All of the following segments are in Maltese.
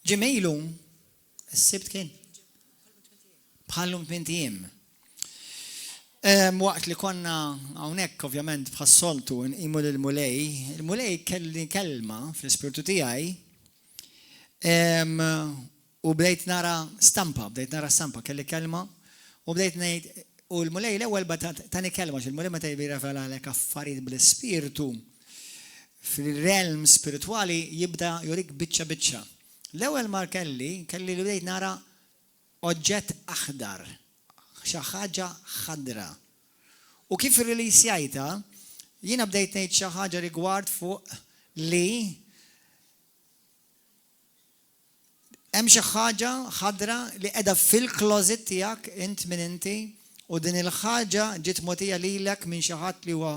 Ġimejlu, s-sibt kien? Bħallum 8 ijiem. Waqt li konna hawnhekk ovvjament bħas-soltu nqimu lill-mulej, il-mulej kelli kelma fl-ispirtu tiegħi u bdejt nara stampa, kelli kelma u bdejt ngħid u l-mulej l-ewwel tani kelma x'il-mulej meta jirrefera għalek affarijiet bl-ispirtu fil-realm spiritwali jibda jurik biċċa. L-ewwel mar kelli li bdejt nara oġġett aħdar. Xi ħaġa ħadra. U kif irrilisjajta, jiena bdejt ngħid xi ħaġa rigward fuq li hemm xi ħaġa ħadra li qiegħda fil-closet tiegħek int minn inti u din il-ħaġa ġiet mogħtija lilek minn xi ħadd li huwa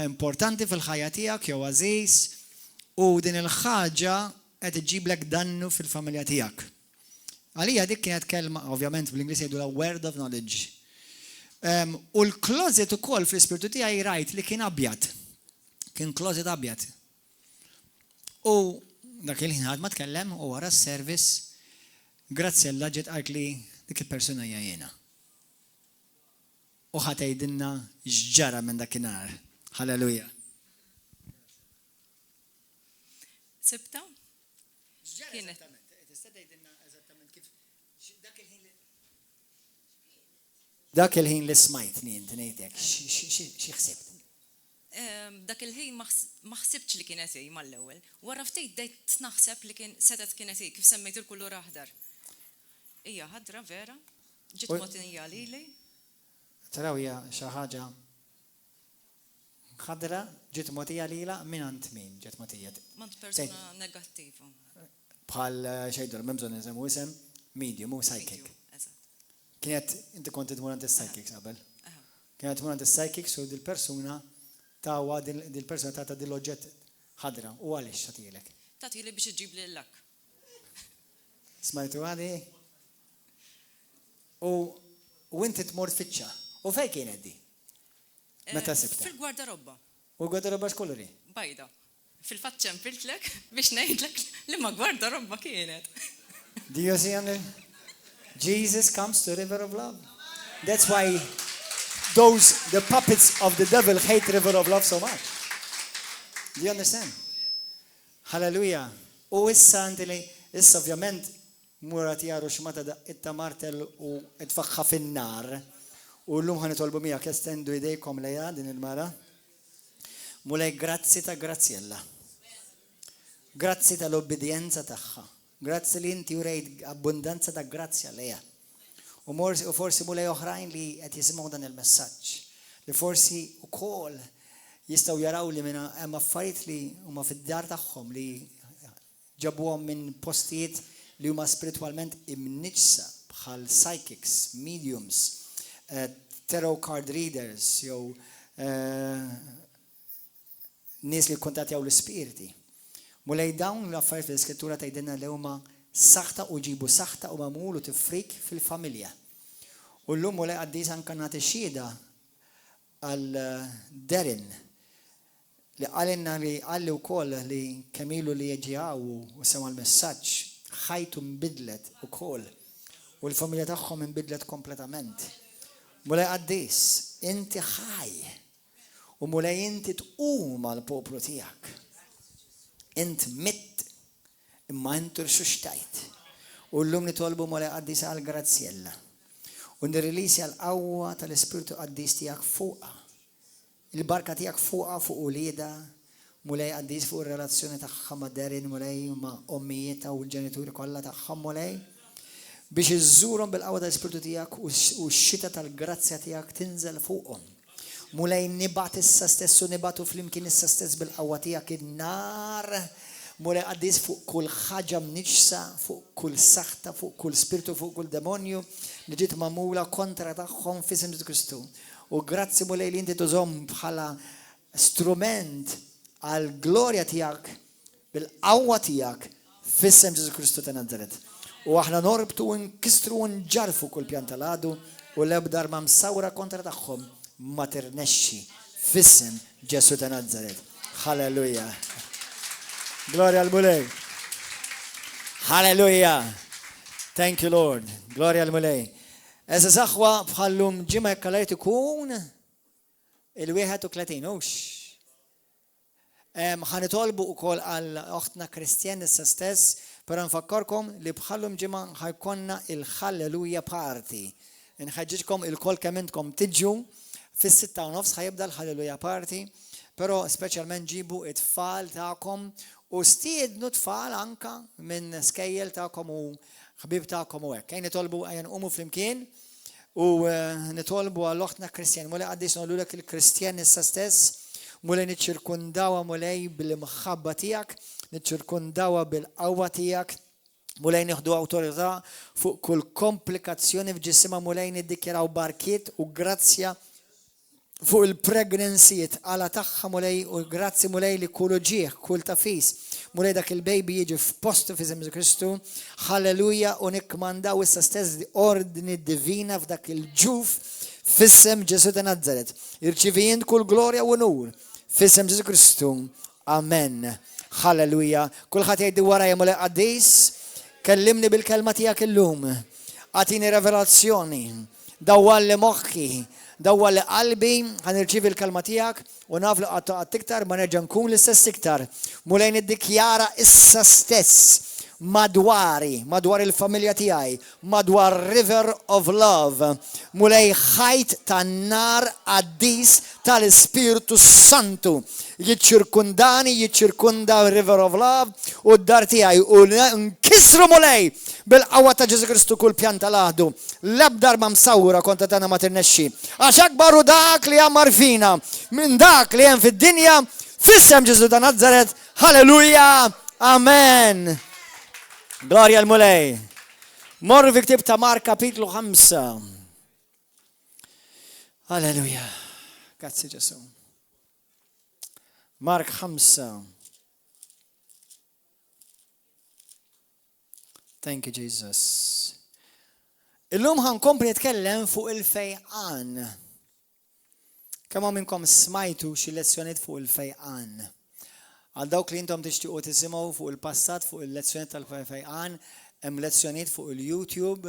importanti fil-ħajja tiegħek jew għażiż u din il-ħaġa qed iġiblek dannu fil-familja tiegħek. Għalija dik kienet kelma, ovvjament bl-Ingliż jgħidu la word of knowledge. U l-closet ukoll fl-ispirtu tiegħi rajt li kien abjad. Kien closet abjad. U dak il-ħin ħadd ma tkellem u wara s-service Grazzella ġiet qalt li dik il-persuna hija jiena. U ħadd tgħidilna x'ġara minn dakinhar. Halleluja. Sibta? Kienet. Dak il-ħin li smajtni inti ngħidlek, xi ħsibt? Dak il-ħin ma ħsibtx li kienet hi mal-ewwel. Wara ftit dejt naħseb li setet kienet hi kif semmejt il-kulur aħdar. Hija ħadra vera, ġiet mogħtija lili. Taraw hija xi ħaġa ħadra ġiet mogħtija lilha minn għand min ġiet mogħtija. M'għand persuna negattiva. Bħal xejn m'hemm bżonn nisemmu isem medium u psychic. Kienet, inti konti tmur għand is-psychics qabel. Kienet tmur għand is-psychics u dil-persuna tawa dil-persuna tagħta dil-oġġett ħadra. U għaliex tagħtilek? Tagħtili biex iġib lilek. Smajtu għadi? U inti tmur tfittxa. U fejn kienet di? Meta sibta? Fil-gwardarobba. U l-gwardarobba x'kolori? Bajda. Fil-fatt ċempiltlek biex ngħidlek li ma gwardarobba kienet. Do you see Jesus comes to the river of love. That's why the puppets of the devil hate river of love so much. Do you understand? Hallelujah. U issa issa ovvjament murat jaru xmata itta martel u itfaxħa fin-nar. U l-lum ħanitolbu mija kestendu idejkom lejha din il-mara. Mulej grazzi ta' Grazzjella. Grazzi tal-obbedienza tagħha. Grazzi li inti urejt abbondanza ta' grazzja lejha. U forsi mulej oħrajn li qed jisimgħu dan il-messaġġ. Li forsi wkoll jistgħu jaraw li minn hemm affarijiet li huma fid-dar tagħhom li ġabuhom minn postijiet li huma spiritwalment imniġsa bħal psychics, mediums, tarot card readers, jew nies li kuntattjaw l-ispiriti. Mulej dawn l-affarijiet fil-Skrittura tgħidilna li huma saħta u ġibu saħta u magħmulu tifrik fil-familja. U llum mulej qaddis anke nagħti xhieda għal Derin li qalilna li qalli wkoll li kemilu li jeġijaw u sema l-messaġġ ħajtu nbidlet ukoll u l-familja tagħhom inbidlet kompletament. Mulej qaddis inti ħaj u mulej inti tqum għall-poplu tiegħek. Int mitt imma intu xtajt. U llum nitolbu mulej qaddis għal Grazzjella. U nirrilisi għal qawwa tal-Ispirtu qaddis tiegħek fuqha. Il-barka tiegħek fuqha fuq ulieda, mulej qaddis fuq ir-relazzjoni tagħha ma' Derin, mulej ma' ommijietha u l-ġenituri kollha tagħha mulej biex iżżurhom bil-qawwa tal-Ispirtu tiegħek u x-xita tal-grazzja tiegħek tinżel fuqhom. Mulej nibat issa stess u nibatu flimkien issa stess bil-qawwa tiegħek in-nar. Mulej qaddis fuq kull ħaġa mniġsa, fuq kull saħta, fuq kull spiritu, fuq kull demonju li ġiet magħmula kontra tagħhom f'isem Ġesu Kristu. U grazzi mulej li inti tużhom bħala strument għal glorja tiegħek bil-qawwa tiegħek f'isem Ġesu Kristu ta' Nażaret. U aħna norbtu u nkissru u nġarfu kull pjan tal-għadu u l-ebda arma msawra kontra tagħhom ma tirnexxi f'isem Ġesu ta' Nażaret. Halleluja. Gloria al mulej. Hallelujah. Thank you, Lord. Gloria al-Mulej. Esa saħwa bħallum ġimma jekkalajt ikun il-31 ux. ħanitolbu u kol għal oħtna Kristjan issa stess, pero nfakkarkom li bħallum ġimma ħajkonna il-Halleluja party. Nħagġiġkom il-kol kemmentkom tiġu, fis-6:30 ħajibda l-Halleluja party, pero specialment ġibu it-tfal ta'kom u stiednu tfal anka minn skejjel ta'kom u ħbib ta'kom u hekk. Kien nitolbu għajan umu flimkien u nitolbu għall-oħtna Kristjan. Mulej għaddis nolulek il-Kristjan issa stess, mulej niċċirkundawa mulej bil-mħabba tiegħek, niċċirkundawa bil-qawwa tiegħek, mulej nieħdu awtorità fuq kull komplikazzjoni f'ġisimha mulej niddikjaraw barkiet u grazzja fuq il-pregnancy għala tagħha mulej u grazzi mulej li kullu ġieħ, kull tafis. Mulej dak il-baby jiġi f'postu fi Ġesu Kristu. Halleluja u nikmandaw issa stess ordni divina f'dak il-ġuf fissem Ġesu ta' Nazaret. Irċivijin kull glorja u nur fissem Ġesu Kristu. Amen. Halleluja. Kulħadd jgħiddi warajja mulej qaddis, kellimni bil-kelma tiegħek illum. Għatini revelazzjoni. Dawwalli moħħi. Dawwalli qalbi, ħanirċivi l-kalma tiegħek u naflu qatt iktar ma nerġa' nkun l-istess iktar. Mulej niddikjara issa stess madwari, madwar il-familja tiegħi, madwar river of love. Mulej ħajt tan-nar qaddis tal-Ispiritu Santu. Jiċċirkundani, jiċċirkunda river of love u d-dar tiegħi u nkisru mulej bil-qawwa ta' Ġesu Kristu kull pjan tal-aħdu. L-ebdar ma msawra konta tagħna ma tirnexxi. Għax akbaru dak li hemm marfina minn dak li hemm fid-dinja fissem Ġesu ta' Nazaret. Halleluja. Amen. Gloria al-Mulej. Morru fi ktib ta' Mark kapitlu 5. Halleluja. Grazzi Ġesu. Mark 5. Thank you, Jesus. Illum ħankompli nitkellem fuq il-fejqan. Kemm minnkom smajtu xi lezzjonijiet fuq il-fejqan. Għal dawk li intom tixtiequ tisimgħu fuq il-passat fuq il-lezzjonijiet tal-fejqan, hemm lezzjonijiet fuq il-YouTube,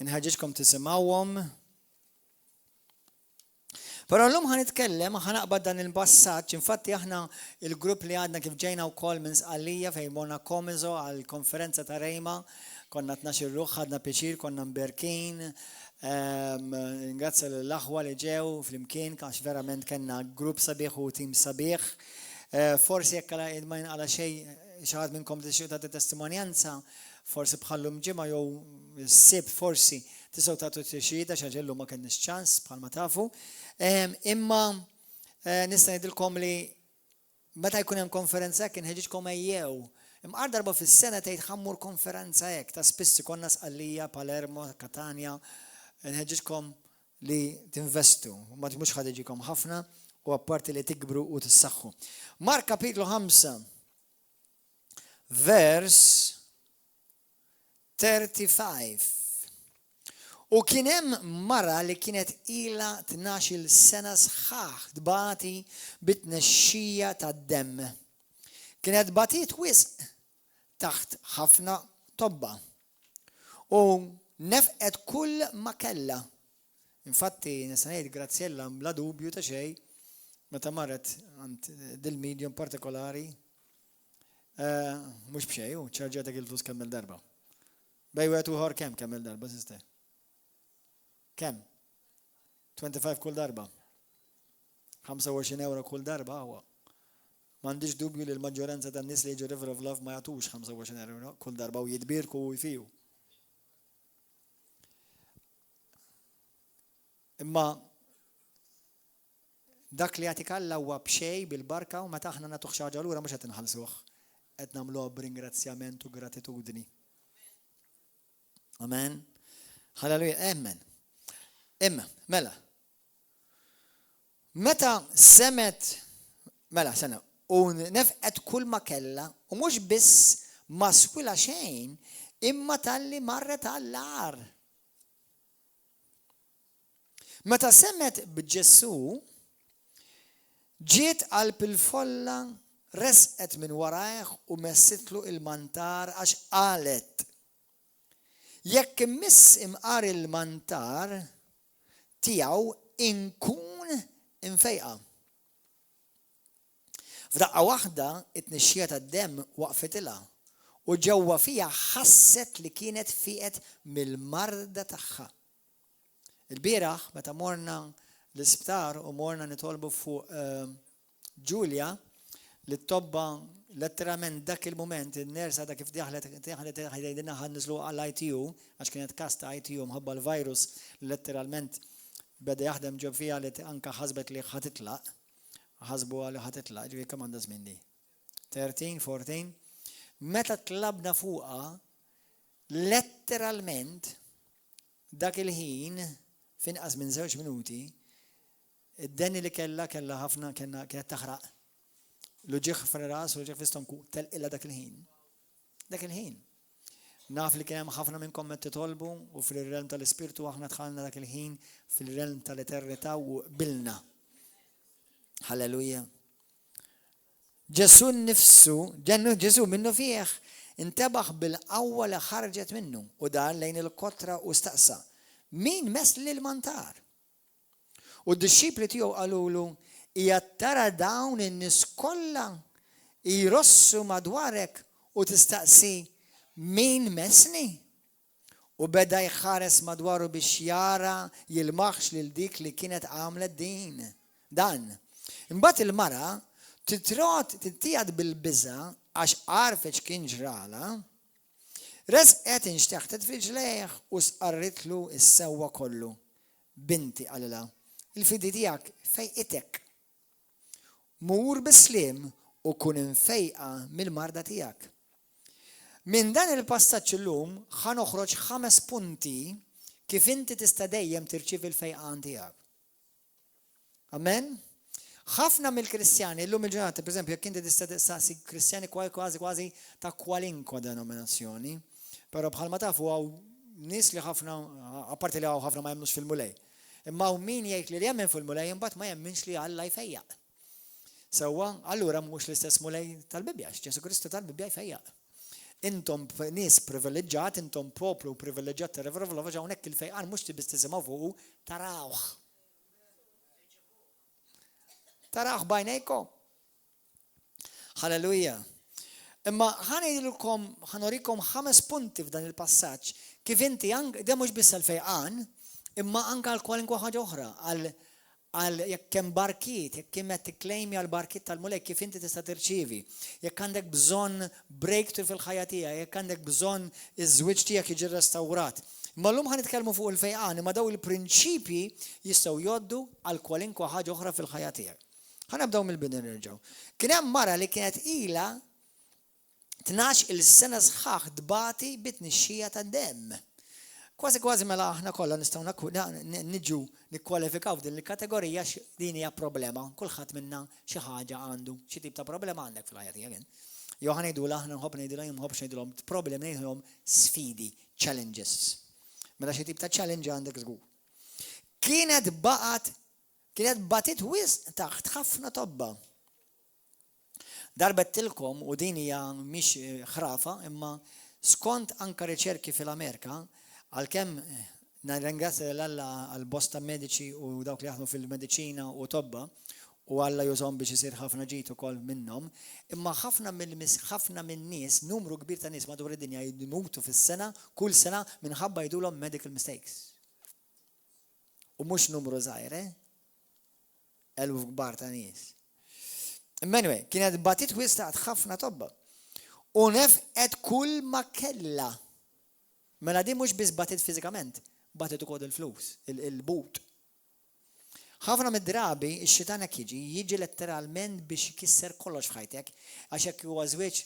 inħeġġeġkom tisimgħuhom. Però llum ħanitkellem ħanaqbad dan il-passaġġ, infatti aħna il-grupp li għadna kif ġejna wkoll minn Sqallija fejn morna Komiżo għall konferenza ta' Rejma, konna 12 ruħ, ħadna pjaċir, konna mberkin. Ringrazzja l-aħwa li ġew flimkien għax verament kellna grupp sabiħ u tim sabiħ. Forsi jekk ma jinqala xejn xi ħadd minnkom tixtieq tagħti testimonjanza, forsi bħallum ġimgħa jew s-sibt forsi tistgħu tagħtu tixjida x'aġellu ma kenniex ċans bħalma tafu. Imma nista' ngħidilkom li meta jkun hemm konferenza hekk inħeġġitkom ejjew. Imqar darba fis-sena tgħid ħammur konferenza hekk ta' spiss konna Sqallija, Palermo, Catania, inħeġġitkom li tinvestu, ma mhux ħadd iġikom ħafna u apparti li tikbru u tissaħħu. Mark kapitlu 5 vers 35. U kien hemm mara li kienet ilha 12 sena sħaħ tbati bit-tnexxija tad-demm. Kienet batit wisq taħt ħafna tobba u nefqet kull ma kellha. Infatti nista' ngħid Grazzjella bla dubju ta' xejn meta marret għand dil-medium partikolari mhux b'xejn u ċarġetek il-flus kemm il-darba. Bej wieħed ieħor kemm il-darba sister? Kemm? 25 kull darba. 25 euro kull darba huwa. M'għandix dubju li l-maġġoranza tan-nies li jiġu River of Love ma jagħtux 25 euro kull darba u jitbierku u jfiju. Imma dak li jagħtik Alla huwa b'xejn bil-barka u meta aħna nagħtuh xi ħaġa lura mhux qed inħallsuh. Qed nagħmluha b'ringrazzjament u gratitudni. Amen. Halleluja. Amen. Imma, mela. Meta semet, mela, sena, u nefqet kull ma kella, u mhux biss ma swila xejn, imma talli marret għall-ar. Meta semet b'Ġesu, ġiet qalb il-folla resqet minn warajh u messitlu il-mantar għax qalet. Jekk immiss imqar il-mantar tiegħu inkun infejqa. F'daqqa waħda it-tnixxija tad-demm waqfitilha u ġewwa fiha ħasset li kienet fieqet mill-marda tagħha. Il-bieraħ meta morna l-isptar u morna nitolbu fuq Ġulja li t-tobba letteralment dak il-moment il-nersa da kif diħlet ħajdina ħannizlu għall-ITU għax kienet kasta ITU mħabba l-virus letteralment beda jaħdem ġob fija li anka ħasbet li ħatitlaq ħasbu għalli ħatitlaq ġivi kam għandha żmien di 13, 14 meta tlabna fuqa letteralment dak il-ħin finqas minn 2 minuti id-denni li kella ħafna kienet taħraq. L-ġiħ f'ras u ġiħ f'istonku tel-illa dak il-ħin. Dak il-ħin. Naf li kien hemm ħafna minnkom qed titolbu u fil-realm tal-Ispirtu aħna dħalna dak il-ħin fil-realm tal-eternità u bilna. Halleluja. Ġesu nnifsu, Ġesu minnu fih intebaħ bil-qawwa li ħarġet minnu u dar lejn il-kotra u staqsa. Min mess li l-mantar? U d-disċipli tiegħu qalulu hija tara dawn in-nies kollha jirossu madwarek u tistaqsi min messni? U beda jħares madwaru biex jara jilmaħx lil dik li kienet għamlet din. Dan. Imbagħad il-mara tittijad bil-biża għax għarfet kien ġrala, resqet inxtaħtet f'riġlejh u sqarritlu is-sewwa kollu. Binti qalilha. Il-fidi tiegħek fejqitek. Mur bisliem u kun infejqa mill-marda tiegħek. Minn dan il-passaġġ illum ħanoħroġ 5 punti kif inti tista' dejjem tirċievi l-fejqan tiegħek. Amen? Ħafna mill-Kristjani llum il-ġurnata, pereżempju, jekk inti tista' tistaqsi Kristjani kważi ta' kwalinkwa denominazzjoni, però bħalma tafu hawn nies li ħafna apparti li hawn ħafna ma jemmnux fil-mulej. Imma u min jgħid li jemmen fil-mulej imbagħad ma jemminx li Alla jfejjaq. Sewwa, allura mhux l-istess mulej tal-Bibja, Ġesu Kristu tal-Bibja jfejjaq. Intom nies privileġġjat, intom poplu privileġġjat tar-revolu hawnhekk il-fejqan mhux tibis tisimgħu fuq tarawh. Tarawh bajnejkom. Halleluja. Imma ħanorikom 5 punti f'dan il-passaġġ kif inti da mhux biss l-fejqan imma anka għal kwalinkwa ħaġa oħra, għal jekk hemm barkiet, jekk hemm qed tikklejmi għal barkiet tal-mulek kif inti tista' tirċievi. Jekk għandek bżonn breakthrough fil-ħajja tiegħek, jekk għandek bżonn iż-żwieġ tiegħek jiġi restawrat. Imma llum ħanitkellmu fuq il-fejqan, imma daw il-prinċipji jistgħu jgħoddu għal kwalinkwa ħaġa oħra fil-ħajja tiegħek. Ħanibdew mill-bidu nerġgħu. Kien hemm mara li kienet ilha 12 sena sħaħ dbati bit-tnixxija tad-demm. Kważi mela aħna kollha nistgħu niġu nikkwalifikaw din il-kategorija din hija problema. Kulħadd minna xi ħaġa għandu xi tip ta' problema għandek fil-ħajja tiegħek. Jew ħanejdula aħna nħobb ngħidulhom nħobbx ngħidulhom problemi ngħidulhom sfidi, challenges. Mela xi tip ta' challenge għandek żgur. Kienet batit wisq taħt ħafna tobba. Darbettilkom u din hija mhix ħrafa imma skont anka riċerki fil-Amerika għalkemm nirringrazzja l-Alla għall-bosta mediċi u dawk li jaħdmu fil-mediċina u tobba u Alla jużhom biex isir ħafna ġid ukoll minnhom, imma ħafna min-nies, numru kbir ta' nies madwar id-dinja jmutu fis-sena, kull sena minħabba jgħidulhom medical mistakes. U mhux numru żgħir, eluf kbar ta' nies. Anyway, kienet batit wisq taħt ħafna tobba. U nefqet kull ma kellha. Mela di mhux biss batit fiżikament, batit ukoll il-flus, il-but. Ħafna mid-drabi x-xitan hekk jiġi letteralment biex ikisser kollox f'ħajtek, għax jekk huwa żwieġ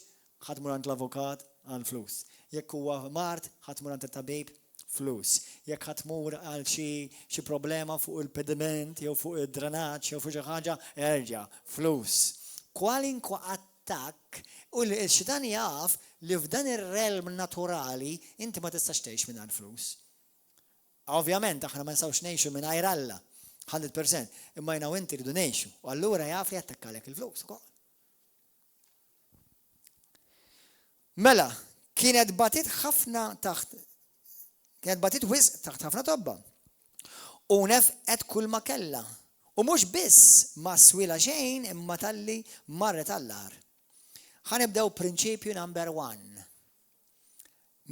ħadd mur għand l-avukat għal flus. Jekk huwa mart ħadd mur għand it-tabib flus. Jekk ħadd mur għal xi problema fuq il-pediment jew fuq id-drenaġġ jew fuq xi ħaġa erġa' flus. Kwalinkwa attakk u l-xitan jaf li f'dan ir-realm naturali inti ma tistax tgħix mingħajr flus. Ovvjament aħna ma nistgħux ngħixu mingħajr Alla 100%, imma jna inti rridu ngħixu u allura jaf li jattakkalek il-flus ukoll. Mela, kienet batit wisq taħt ħafna tobba. U nefqet kull ma kella. U mhux biss ma swila xejn imma talli marret allar. Ħanibdew prinċipju number 1.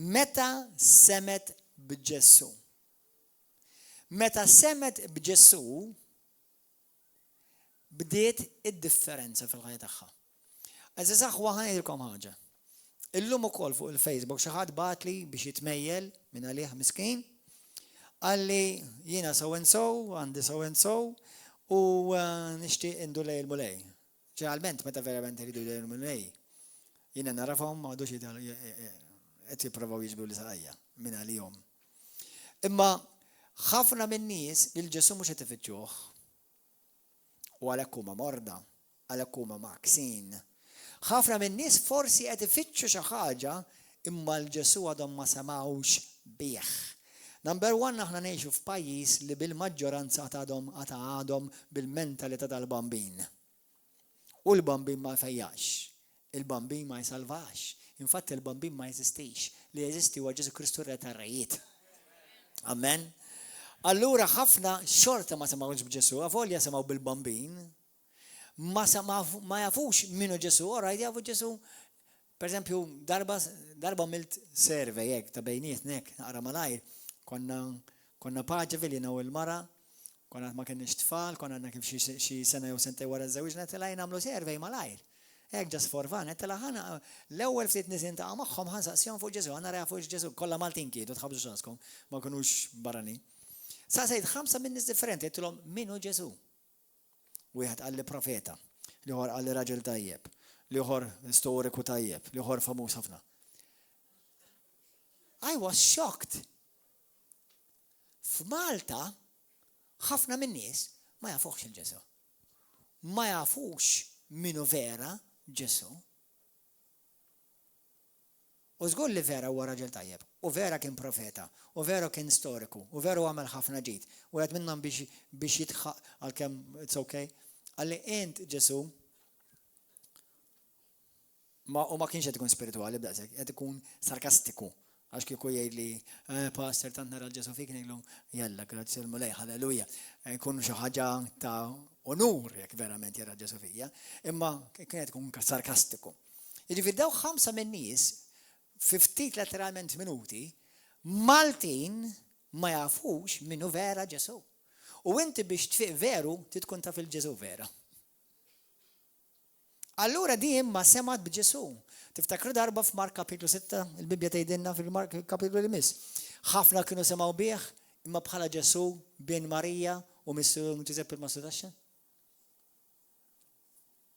Meta semet b'Ġessu. Meta semet b'Ġessu, bdiet id-differenza fil-ħajja tagħha. Eżis aħwa ħanejlkom ħaġa. Illum ukoll fuq il-Facebook xi ħadd batli biex jitmejjel minn għalih miskin, għalli jiena so and so, għandi so and so, u nixtieq indulej il-mulej. Ġeneralment meta verament iridu il-mulej. Jiena narafhom ma għadux qed jippruvaw jiġbdu li saqajja minn għalihom. Imma ħafna min-nies lil Ġesu mhux qed ifittxuh. U għalhekk huma morda, għalhekk huma maqsin. ħafna min-nies forsi qed ifittxu xi ħaġa imma l-Ġesu għadhom ma semgħux bih. Number 1 aħna ngħixu f'pajjiż li bil-maġġoranza għadhom bil-mentalità tal-bambin. U l-bambin ma jfejjax, il-bambin ma jsalvax, infatti il-bambin ma jeżistix, li jeżisti huwa Ġesu Kristu re tar-rejiet. Amen. Allura ħafna xorta ma semgħux b'Ġesu, avolja semgħu bil-bambin. Ma jafux minnu Ġesu, orajt jafu Ġesu. Per esempio, darba milt survey jek ta' bejnietnek, naqra malajr, konna paġa vilina u l-mara, konna ma kienx tfal, konna għanna kif xi sena jew sentej wara żewġna telaj nagħmlu survey malajr. Hekk ġas for fun, tela ħana l-ewwel ftit nies intaqa' magħhom ħansaqsihom fuq Ġesu, ħana rafu Ġesu, kollha Maltin kiedu tħabbġu xanskom, ma kinux barranin. Sa sejt 5 min nies differenti, qedtilhom minnu Ġesu. Wieħed għalli profeta, liħor għalli raġel tajjeb, liħor storiku tajjeb, liħor famuż ħafna. I was shocked. F'Malta, ħafna min nies ma jafux il-Ġesu. Ma jafux minnu vera Ġesu. U żgur li vera huwa raġel tajjeb, u vera kien profeta, u vera kien storiku, u vera għamel ħafna ġid, u għed minnhom biex jitħaq għal-kemm it's okay. Għalli int Ġesu, u ma kienx qed ikun spirituali b'daqshekk, qed ikun sarkastiku. Għax kieku jgħid li pastor tant nara l-Ġesu fik ngħidlu jalla grazzi l-mulej, halleluja. Kun xi ħaġa ta' onur jekk verament jara Ġesu fija, imma kien qed ikun sarkastiku. Jiġifieri daw 5 min nies ftit letteralment minuti Maltin ma jafux minnu vera Ġesu. U inti biex tfiq veru titkun taf il-Ġesu vera. Allura di imma semat b'Ġesu. Tiftakru darba f'Mark kapitlu 6, il-Bibja tgħidilna fil-Mark kapitlu li miss. Ħafna kienu semgħu bih imma bħala Ġesu bin Marija u Missu Ġusepp il-Massutaxxa.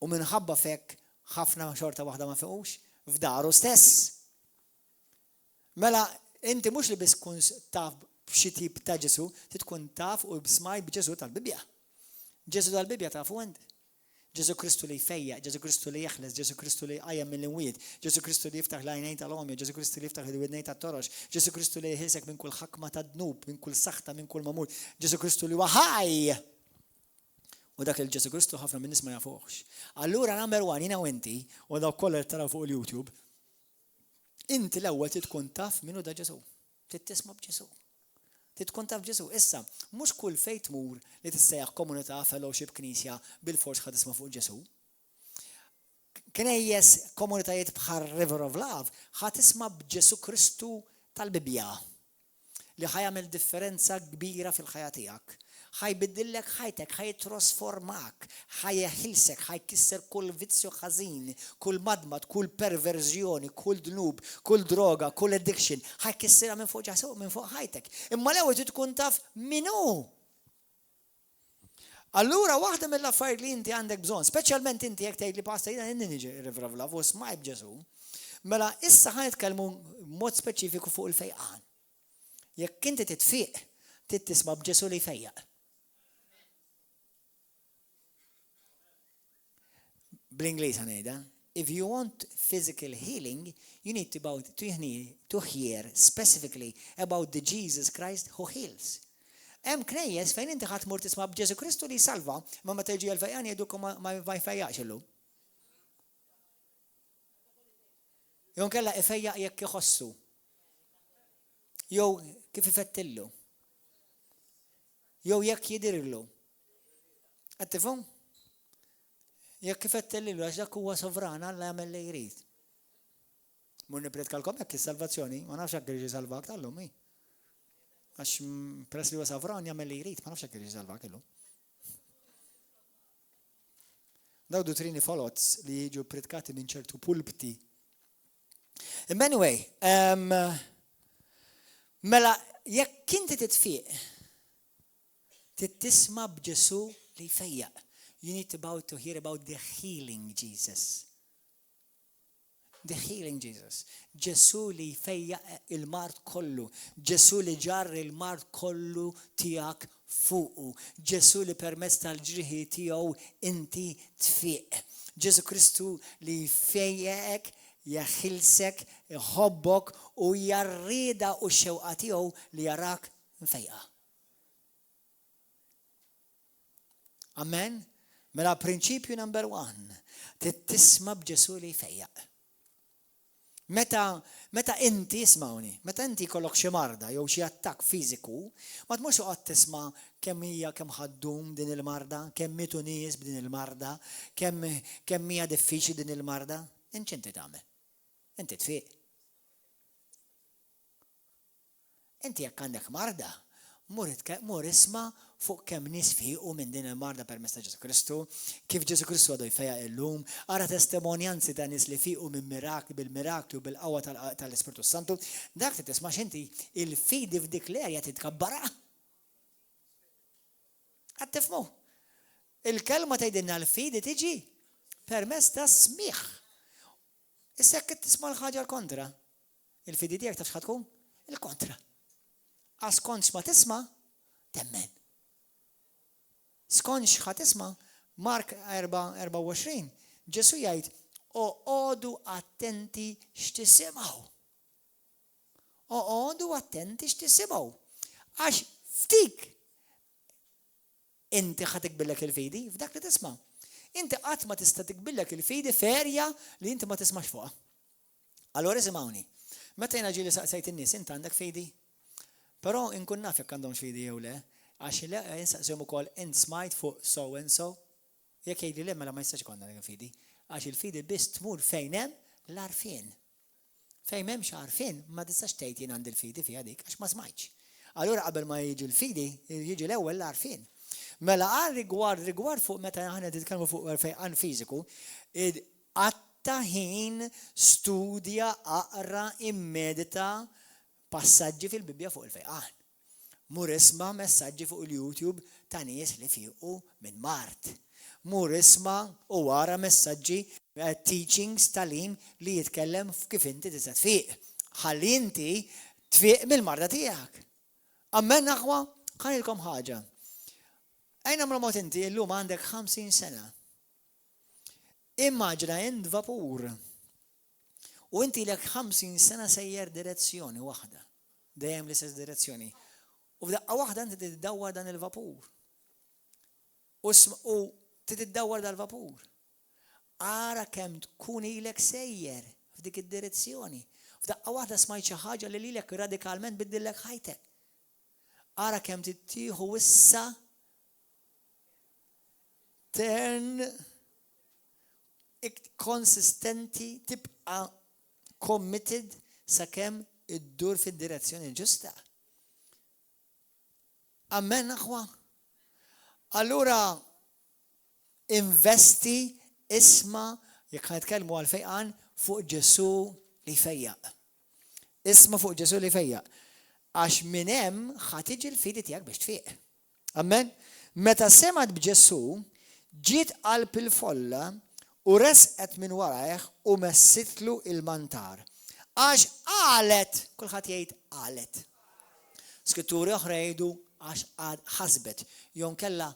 U minħabba fek ħafna xorta waħda ma fiqux f'daru stess. Mela inti mhux li biss tkun taf b'xi tip ta' Ġesu, tkun taf u b'smaj b'Ġesu tal-Bibja. Ġesu tal-Bibja tafu int. Ġesu Kristu li jfejja, Ġesu Kristu li jeħles, Ġesu Kristu li jqajjem mill-inwiet, Ġesu Kristu li jiftaħ l-għajnejn tal-omja, Ġesu Kristu li jiftaħ il-widnejn tat-torox, Ġesu Kristu li jħilsek minn kull ħakma tad-dnub, minn kull saħta, minn kull mamut, Ġesu Kristu li waħaj. U dak il-Ġesu Kristu ħafna minn nies ma jafuhx. Allura number 1 jiena u inti, u dawk kollha taraw fuq il-YouTube, inti l-ewwel tkun taf minnu da Ġesu. Tisma' b'Ġesu. Titkun taf Ġesu. Issa, mhux kull fejn tmur li tissejjaħ komunità fellowship knisja bil-fors ħad tisma' fuq Ġesu. Knejjes komunitajiet bħal River of Love ħad tisma' b'Ġesu Kristu tal-Bibja li ħajamel differenza kbira fil-ħajja tiegħek. ħajbiddillek ħajtek, ħajtrasformak, ħajjeħilsek, ħajkisser kull vizzju ħażin, kull madmat, kull perverżjoni, kull dnub, kull droga, kull addiction, ħajkisserha minn fuq ġasu, minn fuq ħajtek. Imma l-ewwel tkun taf minnu. Allura waħda mill-affarijiet li inti għandek bżonn, speċjalment inti jekk tgħid li pasta jiena inni niġi rivravla u smaj b'Ġesu, mela issa ħanitkellmu mod speċifiku fuq il-fejqan. Jekk inti titfiq, tisma' b'Ġesu li jfejjaq. Bl-Ingliż ħanejda, if you want physical healing, you need to hear specifically about the Jesus Christ who heals. Hemm knejjes fejn inti ħadd mur tisma' b'Ġesu Kristu li jsalva, ma meta jiġi l-fejqan jgħidulkom ma jfejjaqx illum. Jew kella ifejjaq jekk iħossu. Jew kif ifettillu. Jew jekk jidirlu. Qed tifhom? Jekk ifettillu għax dak huwa sovran Alla jagħmel li jrid. Mur nipredkalkom jekk is-salvazzjoni, ma nafx hekk jiġi salvak tal-lum hi. Għax peress li huwa sovran jagħmel li jrid, ma nafx hekk jiġi salvak illum. Daw dottrini folots li jiġu predikati minn ċertu pulpiti. Anyway, mela jekk inti titfiq, tisma' b'Ġesu li jfejjaq. You need to hear about the healing Jesus. The healing Jesus. Ġesu li jfejjaq il-mart kollu. Ġesu li ġarr il-mart kollu tiegħek fuqu. Ġesu li permezz tal-ġrieħi tiegħu inti tfiq. Ġesu Kristu li jfejjaq, jaħilsek, jħobbok u jarrida u xewqa tiegħu li jarak mfejqa. Amen? Mela prinċipju number 1. Tisma' b'Ġesu li jfejjaq. Meta inti ismawni, meta inti kollok xi marda jew xi attakk fiżiku, ma tmux toqgħod tisma' kemm ħaddum din il-marda, kemm mitu nies b'din il-marda, kemm hija diffiċli din il-marda. Inti tagħmel. Inti tfiq. Inti jekk għandek marda, mur isma' fuq kemm nies fiequ minn din il-marda permezz ta' Ġesu Kristu, kif Ġesu Kristu għadu jfejjaq illum, ara testimonjanzi ta' nies li fiequ minn mirakli bil-mirakli u bil-qawwa tal-Ispirtu Santu, dak li tisma' x'inti il-fidi f'dik l-erja titkabbara. Qed tifhmu? Il-kelma tgħidilna l-fidi tiġi permezz ta' smigħ. Issa jekk tisma' l-ħaġa l-kontra. Il-fidi tiegħek taf x'ħad tkun? Il-kontra. Għas kontx ma tisma' temmen. Skonx ħat isma' Mark 4:24, Ġesu jgħid, oqgħodu attenti x'tisimgħu. Oqgħodu attenti x'tisimgħu. Għax ftik inti ħad tikbillek il-fidi f'dak li tisma'. Inti qatt ma tista' tikbillek il-fidi ferja li inti ma tismax fuqha. Allura isimgħuni. Meta jiena ġieli saqsejt in-nies inti għandek fidi? Però inkun naf jekk għandhom fidi jew le. Għax le jinsaqsihom ukoll int smajt fuq so and so. Jekk jgħidli le mela ma jistax ikollna dik il-fidi. Għax il-fidi biss tmur fejn hemm l-għarfien. Fejn m'hemmx għarfien ma tistax tgħid jien għandi l-fidi fiha dik għax ma smajtx. Allura qabel ma jiġi l-fidi, jiġi l-ewwel l-għarfien. Mela għal rigward fuq meta aħna titkellmu fuq fejqan fiżiku, għatta ħin studja aqra immedita passaġġi fil-Bibbja fuq il-fejqan. Mur isma' messaġġi fuq il-YouTube ta' nies li fiequ minn Mart. Mur isma' u wara messaġġi teachings tal-im li jitkellem kif inti tista' tfiq. Ħalli inti tfiq mill-marda tiegħek. Amen aħwa, ħanilkom ħaġa. Ejna mramot inti llum għandek 50 sena. Immaġina ind vapur. U inti lek 50 sena sejjer direzzjoni waħda. Dejjem l-istess direzzjoni. U f'daqqa waħda inti tiddawwar dan il-vapur. U tiddawwar dan il-vapur. Ara kemm tkun ilek sejjer f'dik id-direzzjoni. F'daqqa waħda smajt xi ħaġa li lilek radikalment biddillek ħajtek. Ara kemm tittieħu issa turn konsistenti tibqa' committed sakemm iddur fid-direzzjoni ġusta. Amen aħwa. Allura investi isma' jekk ħanitkellmu għal fejqan fuq Ġesu li jfejjaq. Isma' fuq Ġesu li jfejjaq. Għax minn hemm ħad tiġi l-fidi tiegħek biex tfiq. Amen. Meta semat b'Ġesu ġiet qalb il-folla u resqet minn warajh u messitlu il-mantar. Għax qalet, kulħadd jgħid qalet. Skritturi oħra jgħidu għax ħasbet, jew kella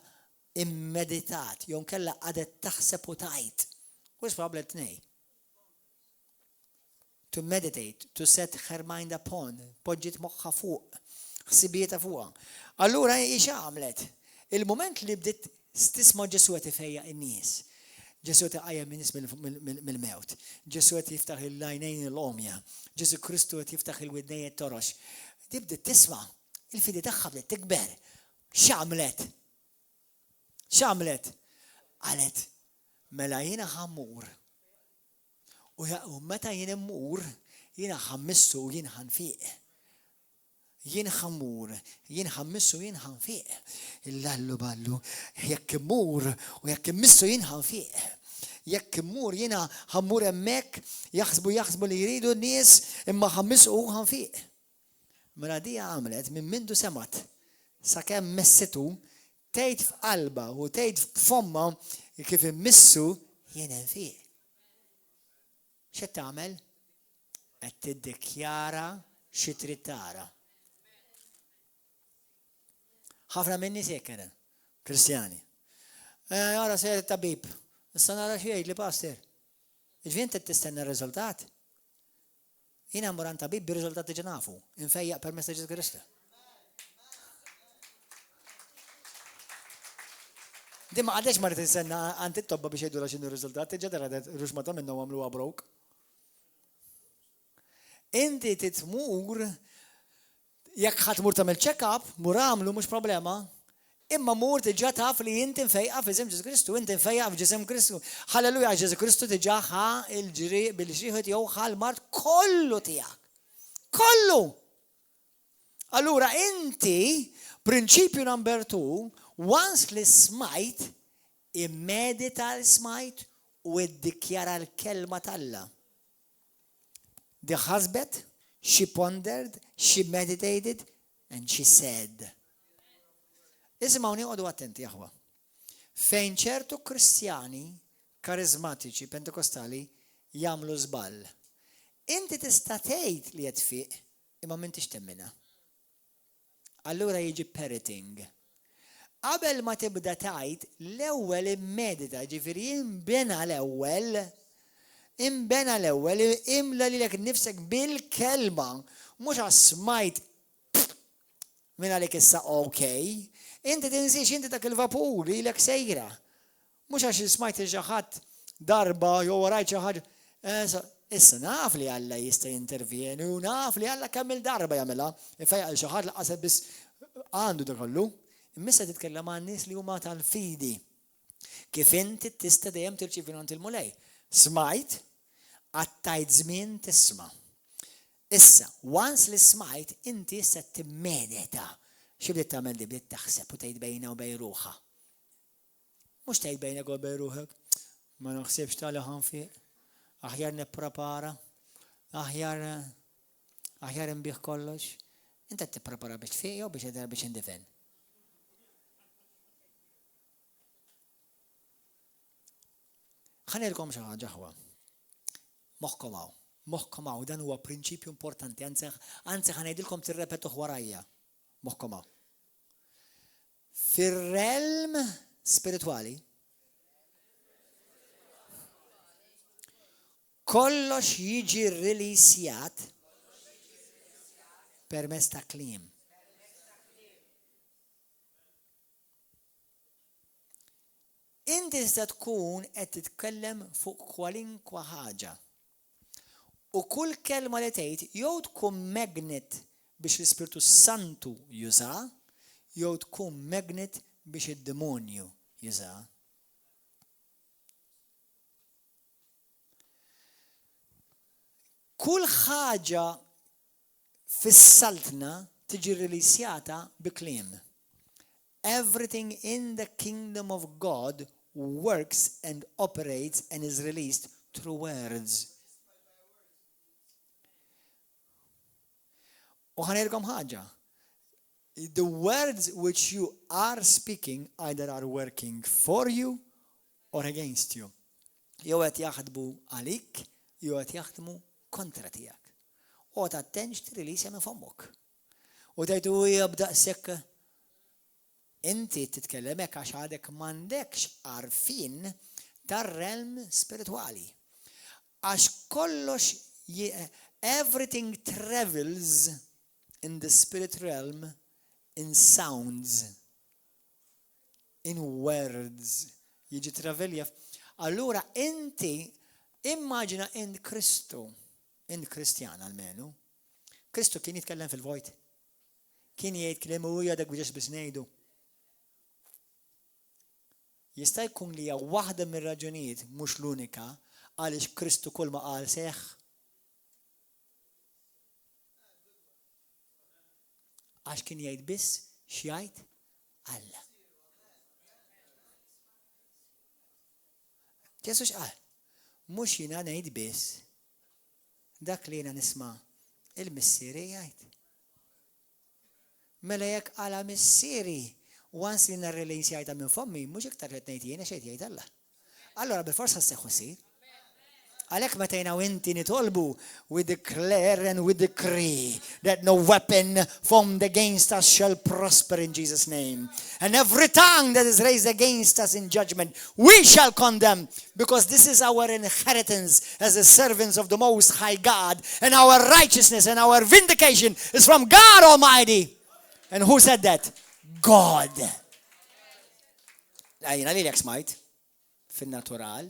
immeditat, jew kella qadet taħseb u tajt. What's problem tnej? To meditate, to set her mind upon, poġġiet moħħa fuq, ħsibieta fuqha. Allura ix għamlet. Il-moment li bdiet tisma' Ġesu qed ifejjaq in-nies. Ġesu qed iqajjem min-nies mill-mewt. Ġesu qed jiftaħ il-lajnejn l-omja. Ġesu Kristu qed jiftaħ il-widnejn torox. Tibda tisma' il-fidi tagħha bdiet tikber. X'għamlet? X'għamlet? Qalet mela jiena ħammur. U meta jien immur, jiena ħammissu u jien ħanfiq. Jien ħammur, jien ħammissu jien ħanfiq. Il-lallu ballu, jekk immur u jekk immissu jien ħanfiq. Jekk immur jiena ħammur hemmhekk, jaħsbu li jridu n-nies imma ħammissu u ħanfiq. Mela di għamlet minn mindu semat sakemm messitu tgħid f'qalba u tgħid f'fomma kif immissu jien nfiq. X'qed tagħmel? Qed tiddikjara xi trid tara. Ħafna minni sekera, Kristjani. Ara sejr tabib. Issa nara xi jgħid li pastor. Ġvien tistenna r-riżultat. Jiena mmur għand tabib bir-riżultat diġà nafu. Infejjaq permezz ta' Ġesu Kristu. Dimma għadex marret insenna għand it-tobba biex jgħidu x'inhu r-riżultat, tiġà tara ruxmata minnhom għamluha brok. Inti titmur jekk ħadd mur tagħmel check-up, mur għamlu mhux problema. Imma mur tiġà taf li inti mfejqa f'isem Ġesu Kristu, inti mfejqa f'ġisem Kristu. Halleluja, Ġesu Kristu tiġà ħa il-ġri bil-ġrieħed jew ħa l-mart kollu tiegħek. Kollu! Allura inti, prinċipju number 2, once li smajt, immedita l-smajt u iddikjara l-kelma talla. Di ħasbet, she pondered, she meditated, and she said. Ismawni għodu attenti, jaħwa. Fejn ċertu kristjani, karizmatiċi, pentekostali, jamlu żball. Inti tista' tgħid li qed fiq, imma m'intix temmina. Allura jiġi parroting. Qabel ma tibda tgħid, l-ewwel immedita, ġifieri imbena l-ewwel, imla lilek nifsek bil-kelma, mhux għasmajt minn għalik issa okej. Inti tinsiex inti dak il-vapur li lek sejra. Mhux għax smajt xi ħadd darba jew rajt xi ħaġa. Issa naf li Alla jista' jintervjeni u naf li Alla kemm il-darba jagħmilha. Ifejqal xi ħadd laqas biss għandu dak kollu. Imma titkellem ma' nies li huma tal-fidi. Kif inti tista' dejjem tirċievi għand il-mulej. Smajt, għattajt żmien tisma'. Issa, once li smajt, inti issa timmedita. Xi bdiet tagħmel li bdiet taħseb u tgħid bejna u bejn ruħha. Mhux tgħid bejnek u bejn ruħek. Ma naħsibx tagħli ħanfiq. Aħjar nipprepara. Aħjar inbih kollox. Inta tipprepara biex tfiq jew biex indifen. Ħanilkom xi ħaġa ħwa. Moħħkom dan huwa prinċipju importanti, anzi ħanejdilkom tirrepetuh warajja. Moħħkom hawn. Fir-realm spiritwali kollox jiġi rilisjat permezz ta' kliem. Inti tista' tkun qed titkellem fuq kwalinkwa ħaġa. U kull kelma li tgħid jew tkun magnet biex l-Ispiritu Santu juża, jew tkun magnet biex id-demonju juża. Kull ħaġa fis-saltna tiġi rilisjata bi kliem. Everything in the kingdom of God works and operates and is released through words. U ħanirkom ħaġa. The words which you are speaking either are working for you or against you. Jew qed jaħdmu għalik, jew qed jaħdmu kontra tiegħek. U tattenx tirilisja minn fommok. U tgħidu jibda sekk inti titkellem hekk għax għadek m'għandekx għarfien tar-realm spiritwali. Għax kollox everything travels in the spirit realm in sounds, in words. Jiġi travelja. Allura inti immaġina int Kristu, int Kristjan almenu. Kristu kien jitkellem fil-vojt. Kien jgħid kliem u jgħadak biex biex ngħidu. Jista' jkun li hija waħda mir-raġunijiet mhux l-unika għaliex Kristu kull ma qal seħħ. Għax kien jgħid biss x'jgħid Alla. Ġesu x'qal? Mhux jiena ngħid biss dak li jiena nisma' il-missieri jgħid. Mela jekk qala missieri once li narrelejn jgħidha minn fommi, mhux iktar qed ngħid jiena xejn jgħid Alla. Allora bil-forsa seħħu sir. Għalhekk meta jgħu inti nitolbu, we declare and we decree that no weapon formed against us shall prosper in Jesus' name. And every tongue that is raised against us in judgment, we shall condemn, because this is our inheritance as the servants of the Most High God, and our righteousness and our vindication is from God Almighty. And who said that? God. Għajna li l-ek smajt fil-natural,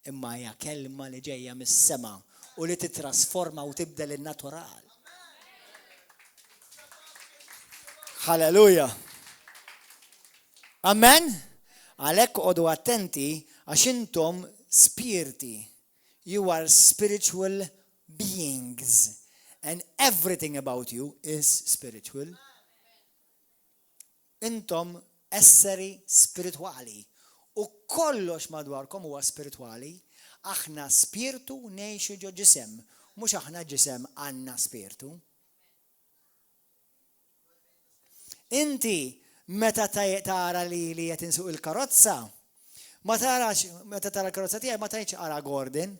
imma hija kelma li ġejja mis-sema u li titrasforma u tibdel in-natural. Halleluja. Amen. Għalhekk qogħdu attenti għax intom spiriti. You are spiritual beings. And everything about you is spiritual. Intom esseri spirituali. U kollox madwarkom huwa spirituali. Aħna spiritu ngħixu ġo ġisem. Mhux aħna ġisem għandna spiritu. Inti meta tara li qed insuq il-karozza, ma tarax meta tara l-karozza tiegħi ma tgħidx ara Gordon.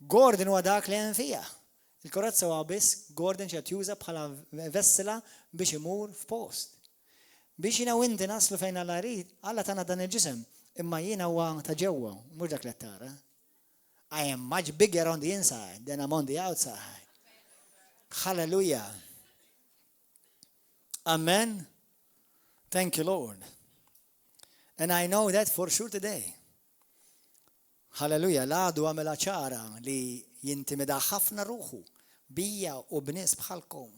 Gordon huwa dak li hemm fiha. Il-karozza huwa biss Gordon xi qed juża bħala vessela biex imur f'post. Biex jiena u inti naslu fejn Alla jrid, Alla tagħna dan il-ġisem, imma jiena huwa ta' ġewwa, mhux dak li qed tara. I am much bigger on the inside than I'm on the outside. Hallelujah. Amen. Thank you, Lord. And I know that for sure today. Hallelujah. L-għadu għamela ċara li jintimida ħafna ruħu bija u b'nies bħalkom.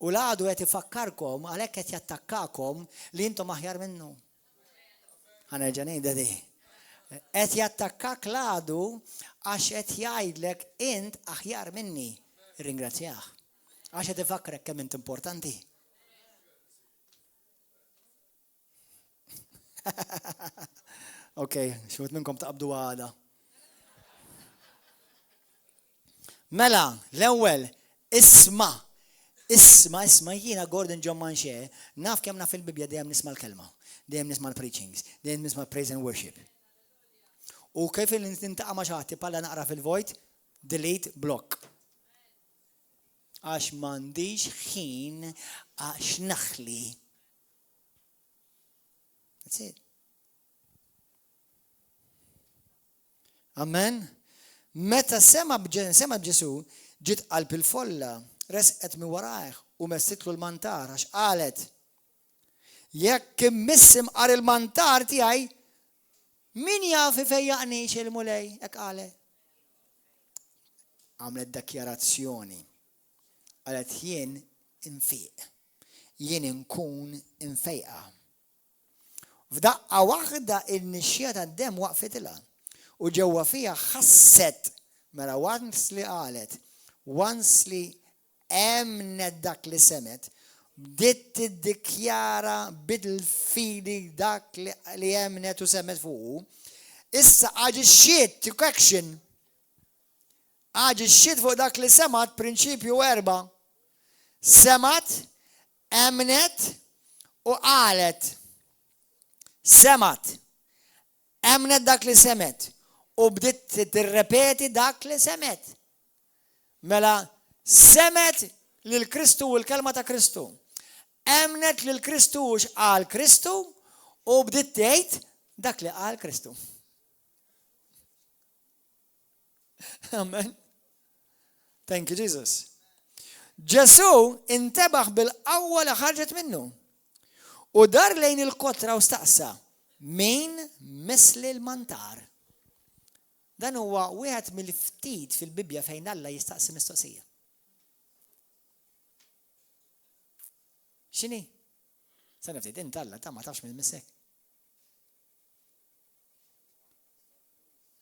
U l-għadu qed ifakkarkom għalhekk qed jattakkakom li intom aħjar minnu. Ħanerġa' ngħidha di. Qed jattakkak l-għadu għax qed jgħidlek int aħjar minni. Ringrazzjah. Għax qed ifakkarek kemm int importanti. Okay, xut minnkom taqbdu għada. Mela, l-ewwel, isma' jiena Gordon John Manche, naf kemm naf il-Bibja dejjem nisma' l-kelma, dejjem nisma' l-preachings, dejjem nisma' praise and worship. U kif il-nintaqa' ma' xi bħala naqra fil-vojt, delete block. Għax m'għandix ħin għax naħli. That's it. Amen. Meta sema b'Ġesu ġiet qalb il-folla, resqet mi warajh u messitlu l-mantar għax qalet jekk immissim qar il-mantar tiegħi min jaf ifejjaqnix il-mulej hekk qalet. Għamlet dakjarazzjoni. Qalet jien infiq. Jien inkun infejqa. F'daqqa waħda il-nixxija tad-dem waqfitilha. U ġewwa fija ħasset mela once li qalet, once li emnet dak li semet, bdiet tiddikjara bil-fidi dak li emnet u semet fuq. Issa aġixxiet took action. Aġixxiet fuq dak li semat prinċipju 4. Semat, emnet u qalet. Semat, emnet dak li semet. U bdiet tirrepeti dak li semet. Mela semet lil Kristu u l-kelma ta' Kristu. Emnet lil Kristu u x'qal Kristu u bdiet tgħid dak li qal Kristu. Amen. Thank you, Jesus. Ġesu intebaħ bil-qawwa li ħarġet minnu. U dar lejn il-kotra u staqsa, min misli l-mantar. Dan huwa wieħed mill-ftit fil-Bibja fejn Alla jistaqsi mistoqsija. X'inhi? Sa niftit int Alla ta' ma tafx minn missek.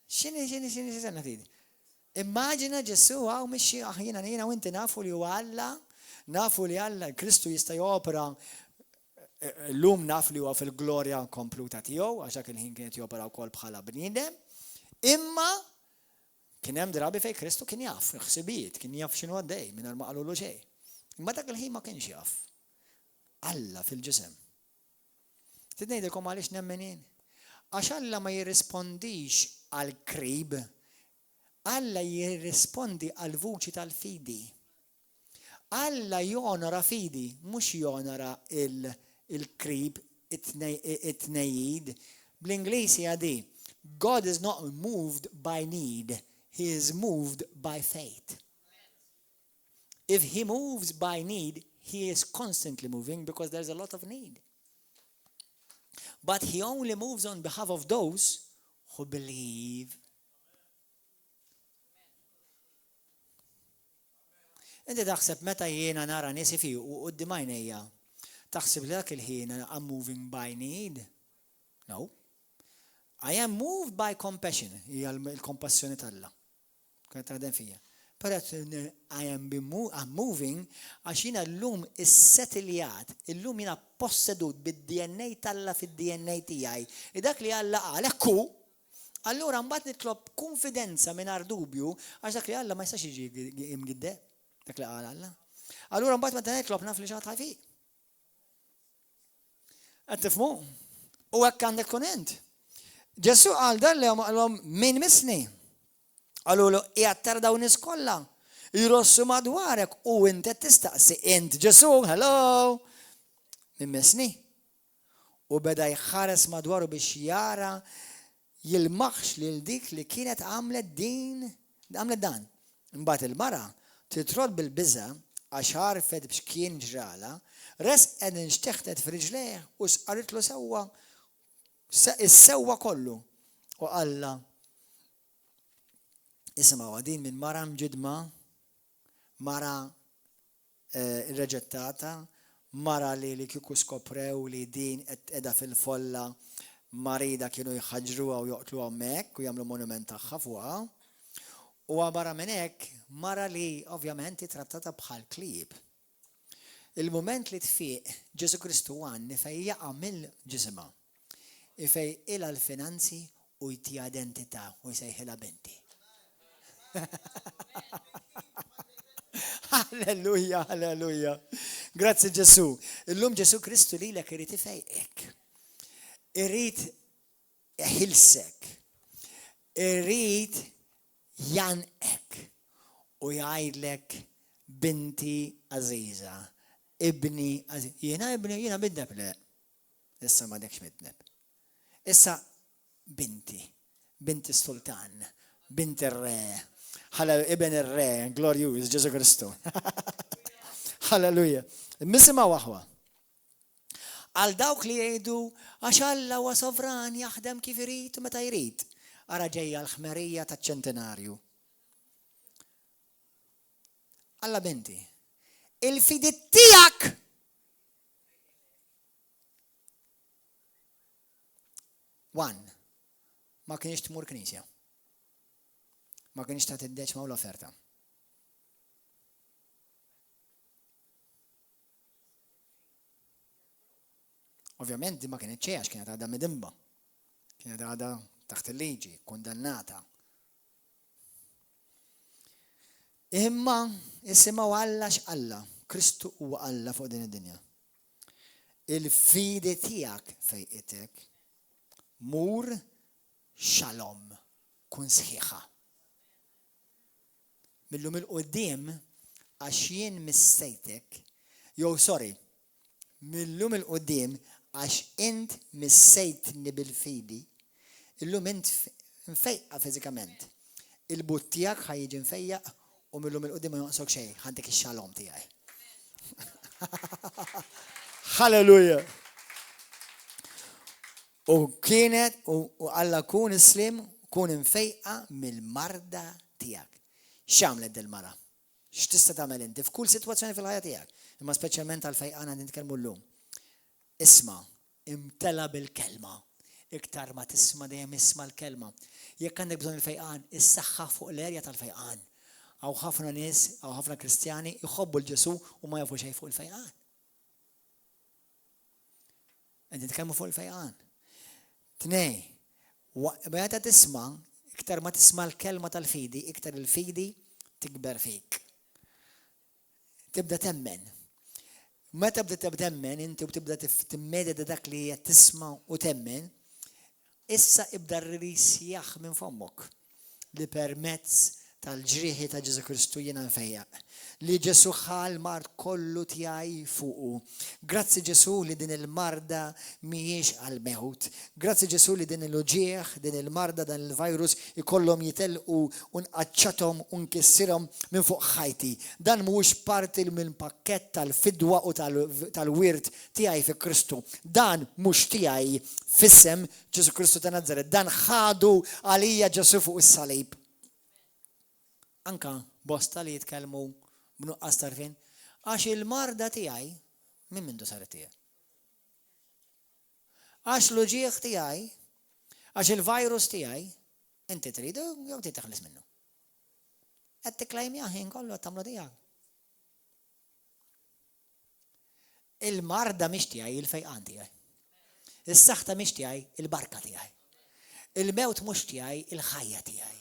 X'inhi sa niftit? Immaġina Ġesu għaw mixi jiena u inti nafu li huwa Alla, nafu li Alla Kristu jista' jopera l-lum naf li huwa fil-glorja kompluta tiegħu għax dak il-ħin kienet jopera wkoll bħala bniedem, imma kien hemm drabi fejn Kristu kien jaf ħsibijiet, kien jaf x'inhu għaddej mingħajr ma qalulu xejn. Imma dak il-ħin ma kienx jaf. Alla fil-ġisem. Tidnejdilkom għaliex nemmenin? Għax Alla ma jirrispondix għal krib, Alla jirrispondi għal vuċi tal-fidi. Alla jonora fidi, mhux jonora il-krib, it-tnejjid. Bl-Ingliżi għadi, God is not moved by need, he is moved by faith. If he moves by need, he is constantly moving because there's a lot of need. But he only moves on behalf of those who believe. Inti taħseb meta jiena nara niesi fi u qudiem għajnejja, taħseb li dak il-ħin I'm moving by need? No. I am moved by compassion, hija l-kompassjoni tal-Alla. Kien taħdem fija. Però I'm moving għax jiena llum is-settiljat, illum jiena possedut bid-DNA tal-Alla fid-DNA tiegħi. Dak li Alla qal hekk hu, allura mbagħad nitlob konfidenza mingħajr dubju għax dak li Alla ma jistax jiġi imgiddeb. Dak li qal Alla. Allura mbagħad meta nitlob naf li xi ħadd ħajfi. Qed tifhmu? U hekk għandek tkun int. Ġesu qal dan li għalhom min misni. Qalulu qiegħed tara dawn nies kollha jirossu madwarek u inti tistaqsi int Ġesu, hello. Min misni. U beda jħares madwaru biex jara jilmaħx lil dik li kienet għamlet dan. Imbagħad il-mara titrod bil-biża għax għarfet biex kien ġrala, resqed inxteħtet f'riġlejh u sqaritlu sewwa kollu. U qalla isma' għadin minn mara mġidma, mara irreġettata, mara li kieku skoprew li din edha fil-folla marida kienu jħaġruha u joqtlu hemmhekk u jagħmlu monument tagħha fuqha. U barra minn hekk mara li ovvjament trattata bħal klieb. Il-moment li tfiq Ġesu Kristu għanni fej jaqa' mill-ġisma, fej ilha l-finanzi u jtija identità u jsejħilha binti. Alleluja, alleluja. Grazzi Ġesu. Illum Ġesu Kristu lilek irid ifejqek. Irid iħilsek. Irid janqek u jgħidlek binti Aziza, ibni Aziza. Jiena bidneb le. Issa ma dekx bidneb. Issa binti sultan, binti r-re. Ħalla ibn ir-re, glorjuż Ġesu Kristu. Halleluja. Misima waħwa. Għal dawk li jgħidu għax Alla huwa sovran jaħdem kif irid u meta jrid. Ara ġejja l-ħmerija taċ-ċentenarju. Alla binti, il-fidi tiegħek ma kienx tmur knisja. Ma kienx ta' tiddeċma u l-offerta. Ovvjament ma kienet ċejax, kienet għadha midimba. Kienet għadha taħt il-liġi, kondannata. Imma isimgħu Alla x'Alla, Kristu huwa Alla fuq din id-dinja. Il-fidi tiegħek fejqitek mur xalom kun sħiħa. Millum il-qoddim għax jien missejtek, millum il-qoddim għax int missejtni bil-fidi, illum int nfejqa fizikament. Il-but tiegħek ħajjiġi nfejjaq u millum il-qoddim ma jonqsok xejn, ħandek ix-xalom tiegħi. Halleluja. U kienet, u Alla kun islim, kun infejqa mill-marda tiegħek. X'għamlet dil-mara? X'tista' tagħmel inti f'kull sitwazzjoni fil-ħajja tiegħek, imma speċjalment għall-fejqan qed nitkellmu llum. Isma' imtela bil-kelma. Iktar ma tisma' dejjem isma' l-kelma. Jekk għandek bżonn il-fejqan, issaħħa fuq l-erja tal-fejqan. Għaw ħafna nies, għaw ħafna Kristjani jħobbu l-Ġesu u ma jafu xejn fuq il-fejqan. Qed nitkellmu fuq il-fejqan. Tnej, meta tisma' iktar ma tisma' l-kelma tal-fidi, iktar il-fidi tikber fik. Tibda temmen. Meta tibda temmen, inti tibda timmedja dak li qed tisma' u temmen, issa ibda r-risjaħ minn fommok li permezz tal-ġrieħi ta' Ġesu Kristu jiena nfejjaq. Li Ġesu ħal mart kollu tiegħi fuqu. Grazzi Ġesu li din il-marda mhijiex għall-mewt. Grazzi Ġesu li din il-uġieħ, din il-marda, dan il-virus ikollhom jitelqu u nqaċċathom u nkissirhom minn fuq ħajti. Dan mhuwiex parti minn pakkett tal-fidwa u tal-wirt tiegħi fi Kristu. Dan mhux tiegħi fissem Ġesu Kristu ta' Nażaret. Dan ħadu għalija Ġesu fuq is-salib. Anka bosta li jitkellmu b'nuqqas tarfin, għax il-marda tiegħi minn mindu saret tiegħi. Għax l-uġieħ tiegħi, għax il-virus tiegħi, inti tridu jew ti taħles minnu. Qed tikklejmja ħin kollu qed tagħmlu tiegħek. Il-marda mhix tiegħi, il-fejqan tiegħi. Is-saħħa mhix tiegħi, il-barka tiegħi. Il-mewt mhux tiegħi, il-ħajja tiegħi.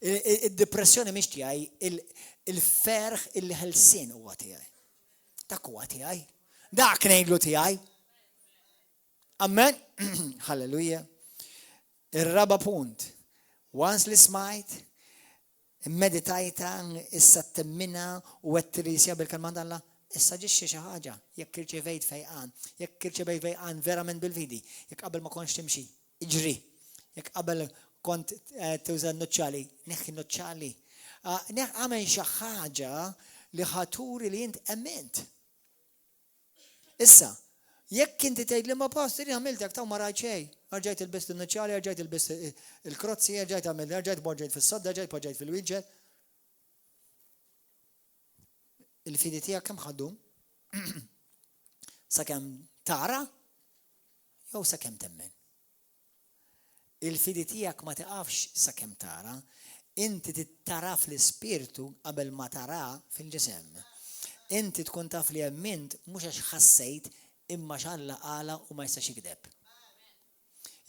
Il-depressjoni mhix tiegħi, il-ferħ illi ħelsien huwa tiegħi. Dak huwa tiegħi. Dak ngħidlu tiegħi. Amen. Halleluja. Ir-raba punt. Once li smajt, immeditajta, issa temmina u qed tirisja bil-kelma Alla, issa ġixxi xi ħaġa, jekk irċevejt fejqan, jekk irċevejt fejqan verament bil-fidi, jekk qabel ma kontx timxi, iġri, jekk qabel kont tuża n-noċċali, neħħi n-noċċali. Għamel xi ħaġa li ħaturi li int emment. Issa, jekk inti tgħid li ma pastor għamilt jekk taw ma rajt xejn, rġajt il-bist in-noċċali, rġajt il-bist il-krozzi, rġajt poġġejt fis-sodda, rġajt poġġejt fil-widget. Il-fidi tiegħek kemm ħaddum? Sakemm tara jew sakemm temmen. Il-fidi tiegħek ma tiqafx sakemm tara, inti tittara fl-ispirtu qabel ma tara fil-ġisem. Inti tkun taf li emmint mhux għax ħassejt imma x'Alla qala u ma jistax jikdeb.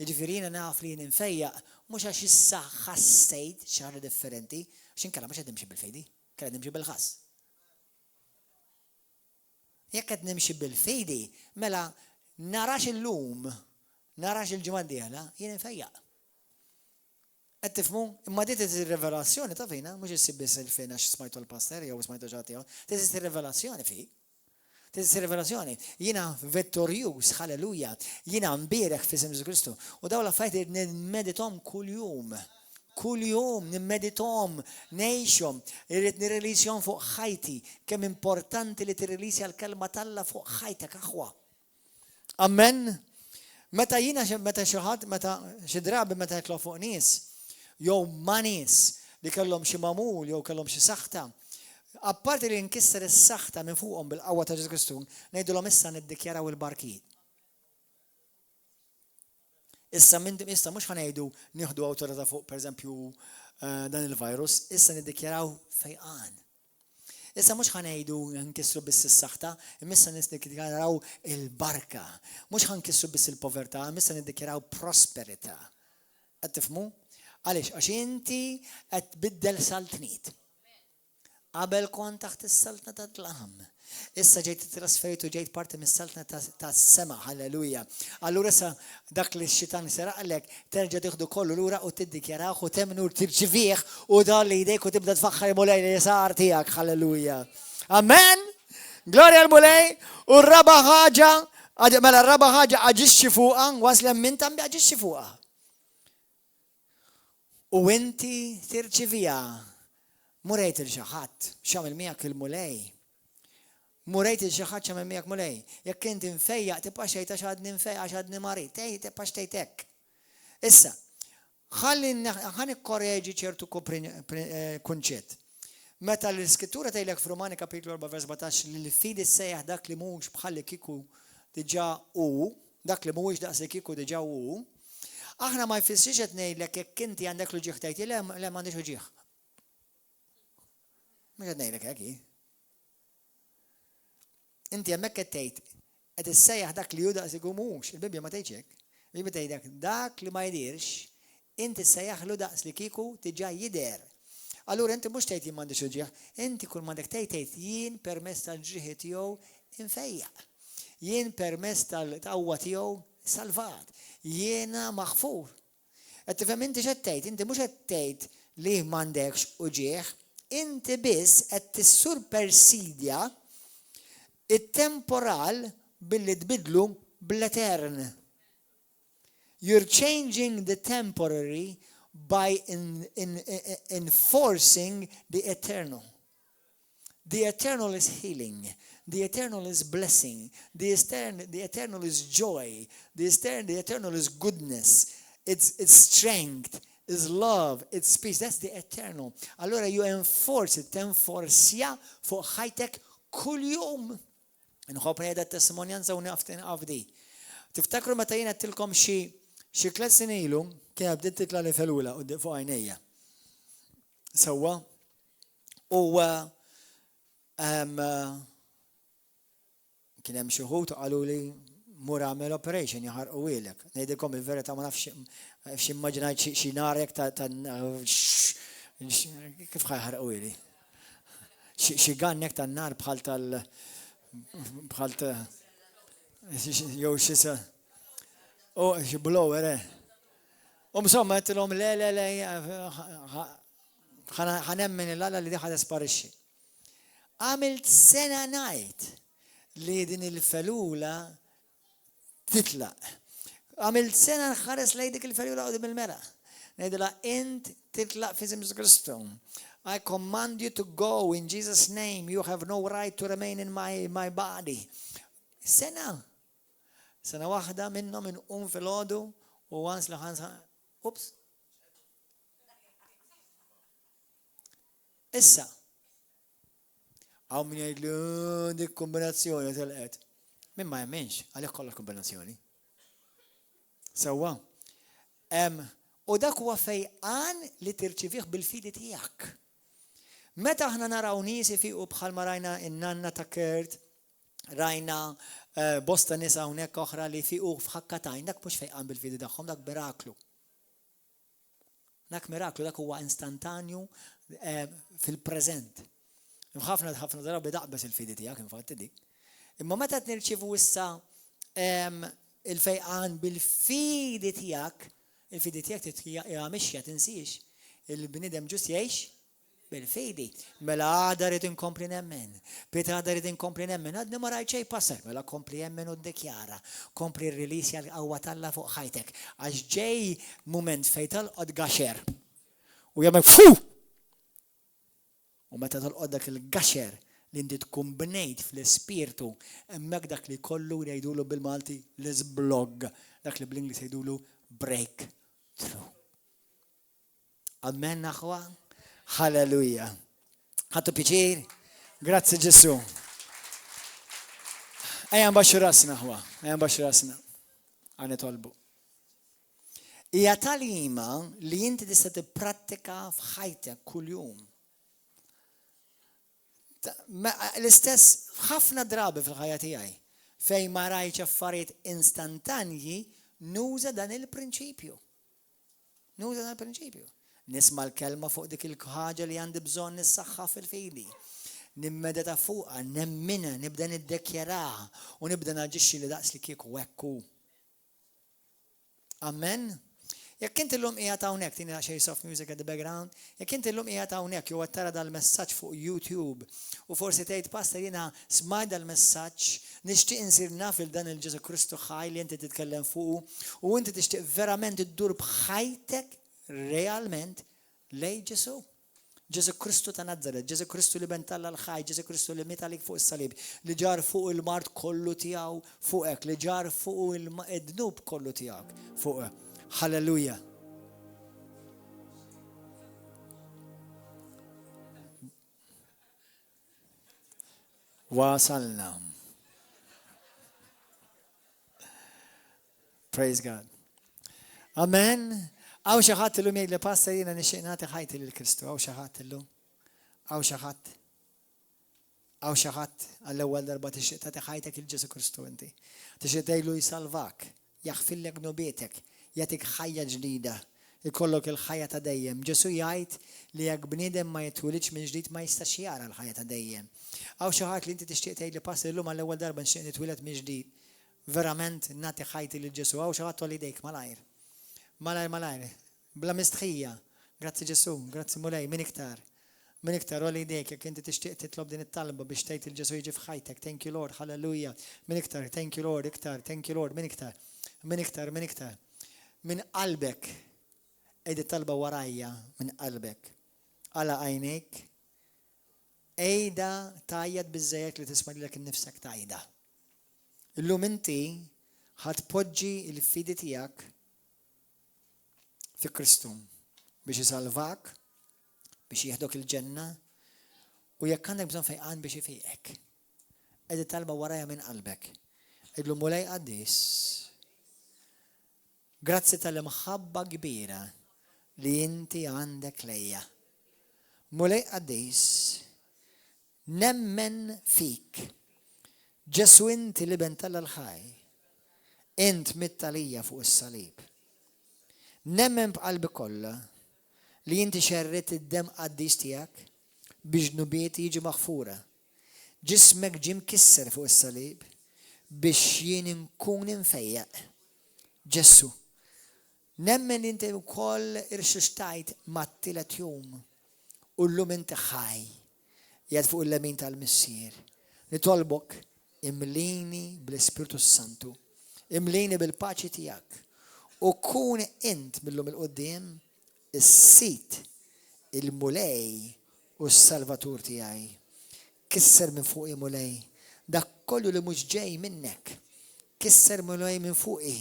Jiġifieri jiena naf li ninfejjaq mhux għax issa ħassejt xi ħaġa differenti, għax inkella mhux qed nimxi bil-fejdi, kellha nimxi bil-ħass. Jekk qed nimxi bil-fejdi, mela narax illum, narax il-ġimgħa d-dieħla, jien infejjaq. Qed tifhmu, imma dit ir-revelazzjoni ta' fina, mhux issib biss il-fejn għax smajtu l-pastor jew smajtu ġati jew, tiżist ir-revelazzjoni fi. Tiżist ir-revelazzjoni. Jiena vettorjuż, halleluja, jiena mbierek fi Ġesu Kristu. U dawn l-affarijiet nimmedithom kuljum. Kuljum nimmedithom, ngħixhom, irrid nirreleasjhom fuq ħajti, kemm importanti li tirreleasja l-kelma Alla fuq ħajtek aħwa. Amen. Meta xi drabi meta jitlu fuq nies, jew ma' nies li kellhom xi mamul jew kellhom xi saħta, apparti li nkisser is-saħta minn fuqhom bil-qawwa ta' Ġesu Kristu, ngħidulhom issa niddikjaraw il-barkijiet. Issa mhux ħanejdu nieħdu awtorità fuq pereżempju dan il-virus, issa niddikjaraw fejqan. Issa mhux ħanejdu nkissru biss is-saħta, imissa niddikjaraw il-barka. Mhux ħankissru biss il-povertà, imissa niddikjaraw prosperità. Qed tifhmu? Għaliex għax inti qed tbiddel saltniet. Qabel kont taħt is-saltna tat-tlaħam. Issa ġejt trasferitu ġejt parti mis-saltna tas-sema, halleluja. Allura issa dak li x-xitan seraqlek terġa' tieħdu kollu lura u tiddikjarawh u temnu tirċivih u dalli jdejk u tibda tfaħħar mulej li sar tiegħek, halleluja. Amen. Glorja l-mulej u r-raba ħaġa, mela r-raba ħaġa aġixxi fuqha, wasla minn tambi aġixxi fuqha. U inti tirċivija, murejt il-xaħat, xamil miegħek il-mulej. Murejt xi ħaġa minn miegħek mulej. Jekk inti nfejjaq tibqa' xejn ta' x'għadni nfejjaq għax għadni marit, tibqa' xtejt hekk. Issa, ħalli ikkorreġi ċertu kunċett. Meta l-Iskrittura tgħidlek f'Romani kapitlu 4 vers 17 li l-fidi sejjaħ dak li mhux bħalli kieku diġà hu, dak li mhuwiex daqs li kieku diġà hu, aħna ma jfissirx qed ngħidlek jekk inti għandek l-ġieħ tgħid le m'għandix ġieħ. Mhux qed ngħidlek hekk. Inti hemmhekk qed tgħid qed issejjaħ dak li hu daqs li mhux. Il-Bibja ma tgħidx hekk. Il-Bibja tgħidlek dak li ma jdirx inti sejjaħlu daqs li kieku diġà jidher. Allura inti mhux tgħid jien m'għandix il-ġieħ, inti kull m'għandek tgħid jien permezz tal-ġrieħi tiegħu infejjaq. Jien permezz tal-qawwa tiegħu salvat. Jiena maħfur. Qed tifhem inti x'qed tgħid, inti mhux qed tgħid li m'għandekx uġieħ, inti biss qed tissurpersidja it-temporal billi tbidlu bl-etern. You're changing the temporary by enforcing the eternal. The eternal is healing. The eternal is blessing. The eternal is joy. The eternal is goodness. It's strength. It's love. It's peace. That's the eternal. Allora you enforce it. Tenforzja fuq ħajtek kull jum. Nħobb ngħidha t-testimonjanza u naftin għafdi. Tiftakru meta jiena tilkom xi 3 snin ilu kien bdiet titla li felula fuq għajnejja. Sewwa u kien hemm xi wħud qalu li mur għamel operation jaħarqu ilek. Ngħidilkom il-verità ma nafx x'immaġinajt xi nar hekk ta' kif ħajħarqu ili. Xi gann hekk tan-nar bħal jew xi xi blower insomma għedtilhom le ħanemmen il-alla li diħa tesparixxi. Għamilt sena ngħid li din il-felula titlaq. Għamilt sena nħares lejn dik il-felula qudiem il-mera. Ngħidilha int titlaq f'isem Ġesu Kristu. I command you to go in Jesus' name. You have no right to remain in my body. Sena waħda minnhom inqum fil-ħodu u once li ħansa. Ups. Issa. Għaw min jgħidlu dik kombinazzjoni tal-qed. Min ma jemmenx, għalek kollha kombinazzjoni. Sewwa. U dak huwa fejqan li tirċivih bil-fidi tiegħek. Meta aħna naraw nies ifiqu bħal ma rajna in-nanna ta' Kurt, rajna bosta nisa hawnhekk oħra li fiqu f'ħakkatajn, dak mhux fejqan bil-fidi tagħhom, dak miraklu. Dak miraklu, dak huwa instantanju fil-preżent. Ħafna drabi daqbes il-fidi tiegħek infatti dik. Imma meta nirċievu issa il-fejqan bil-fidi tiegħek, il-fidi tiegħek hija mixja tinsix. Il-bniedem ġust jgħix bil-fidi. Mela għada rrid inkompli nemmen. Peter għada rrid inkompli nemmen. Għadni ma rajt xejn passar. Mela kompli nemmen u ddikjara. Kompli r-rilisja l-qawwa talla fuq ħajtek. Għax ġej mument fejn talqod gaxer. U jagħmel fu! U meta talqod dak il-gaxer li inti tkun bnejt fl-ispirtu, hemmhekk dak li kollu jgħidulu bil-Malti l-isblog, dak li bl-Ingliż jgħidulu breakthrough. Amen aħwa? Halleluja. Ħattu piċir? Grazzi Ġesu. Ejja nbaxxu rasna aħwa, ejja nbaxxu rasna. Għani tolbu. Hija talima li inti tista' tipprattika f'ħajtek kuljum. L-istess ħafna drabi fil-ħajja tiegħi fejn ma rajtx affarijiet instantanji nuża dan il-prinċipju. Nisma' l-kelma fuq dik il-ħaġa li għandi bżonn nissaħħa fil-fidi. Nimmedita fuqha, nemmina, nibda niddekjaraha u nibda naġixxi li daqs li kieku hekk hu. Amen. Jekk inti llum qiegħed hawnhekk tieni xejn soft music at the background, jekk inti llum qiegħed hawnhekk jew qed tara dal-messaġġ fuq YouTube u forsi tgħid pastor jiena smajt dal-messaġġ, nixtieq insir naf il dan il-Ġesu Kristu ħaj li inti titkellem fuq u inti tixtieq verament iddur bħajtek realment lej Ġesu. Ġesu Kristu ta' Nazzaret, Ġesu Kristu li bentalla l-ħaj, Ġesu Kristu li miet għalik fuq is-salib, li ġar fuq il-mart kollu tiegħu fuqek, li ġar fuq il-dnub kollu tiegħek fuqek. Halleluja. Wasalna. Praise God. Amen. Għaw xaħat l-lum jgħid li pasta jina nixieqnati ħajti l-Kristu. Għaw xaħat l-lum. Għaw xaħat. Għaw xaħat għall-ewwel darba tixieq tagħti ħajtek il-Ġesu Kristu inti. Tixieq tgħidlu jisalvak, jaħfillek nubietek, jagħtik ħajja ġdida, ikollok il-ħajja ta' dejjem. Ġesu jgħid li jekk bniedem ma jitwilidx minn ġdid ma jistax jara l-ħajja ta' dejjem. Għaw xaħat li inti tixtieq tgħid li pasta l-lum għall-ewwel darba nixtieq nitwiled minn ġdid. Verament nagħti ħajti lil Ġesu. Għaw xaħat tolli dejk malajr. Malajr, bla mistħija. Grazzi Ġesu, grazzi mulej, min iktar. Min iktar, għolli dejk, jek inti tixtieq titlob din it-talba biex tgħid il-Ġesu jiġi f'ħajtek. Thank you Lord, hallelujah. Min iktar, thank you Lord, iktar, thank you Lord, min iktar. Min iktar, min iktar. Min qalbek, ejdi talba warajja min qalbek. Għala għajnek, ejda tajjad biżejjed li tisma' lilek innifsek tajda. Illum inti ħatpoġġi il-fidi tiegħek fi Kristu biex jisalvak, biex jieħdok il-ġenna u jekk għandek bżonn fejqan biex ifiqek. Qegħdi talba warajja minn qalbek. Qegħdlu mulej qaddis. Grazzi tal-imħabba kbira li inti għandek lejja. Mulej qaddis. Nemmen fik. Ġesu inti li bentalla l-ħaj. Int mittalija fuq is-salib. Nemmen b'qalbi kollha li inti xerret id-dem qaddis tiegħek biex nubieti jiġi maħfura. Ġismek ġim kisser fuq is-salib biex jien inkun infejjaq. Ġesu. Nemmen inti wkoll irxixtajt mat-tielet jum u llum inti ħaj jgħid fuq il-lemin tal-missier. Nitolbok imlini bl-Ispiritu Santu, imlini bil-paċi tiegħek u kun int millum il-qoddim is-sit il-mulej u s-salvatur tiegħi. Kisser minn fuqi mulej dak kollu li mhux ġej minnek. Kisser mulej minn fuqi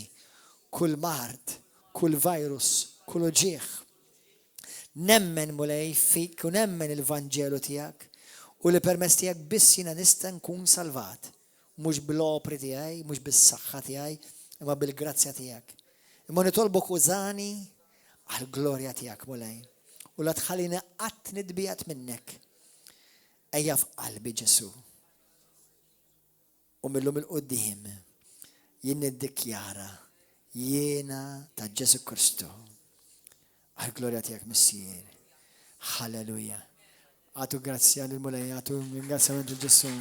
kull mart, kull virus, kull ġieħ. Nemmen mulej fik u nemmen il-Vanġelu tiegħek u li permess tiegħek biss jiena nista' nkun salvat. Mhux bil-opri tiegħi, mhux bis-saħħa tiegħi, imma bil-grazzja tiegħek. Imma nitolbok użani għall-glorja tiegħek mulej. U la tħallini qatt nitbijat minnek. Ejja f'qalbi Ġesu. U millum il-qudiem jien niddikjara jiena ta' Ġesu Kristu. Għall-glorja tiegħek Missier. Halleluja. Għatu grazzja lil-mulej, għatu ringrazzjament il-Ġesu.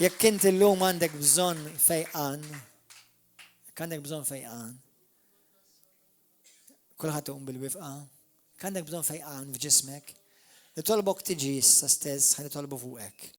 Jekk inti llum għandek bżonn fejqan, għandek bżonn fejqan, kulħadd bil-wifqa, għandek bżonn fejqan f'ġismek, nitolbok tiġi issa stess ħanitolbu fuqek.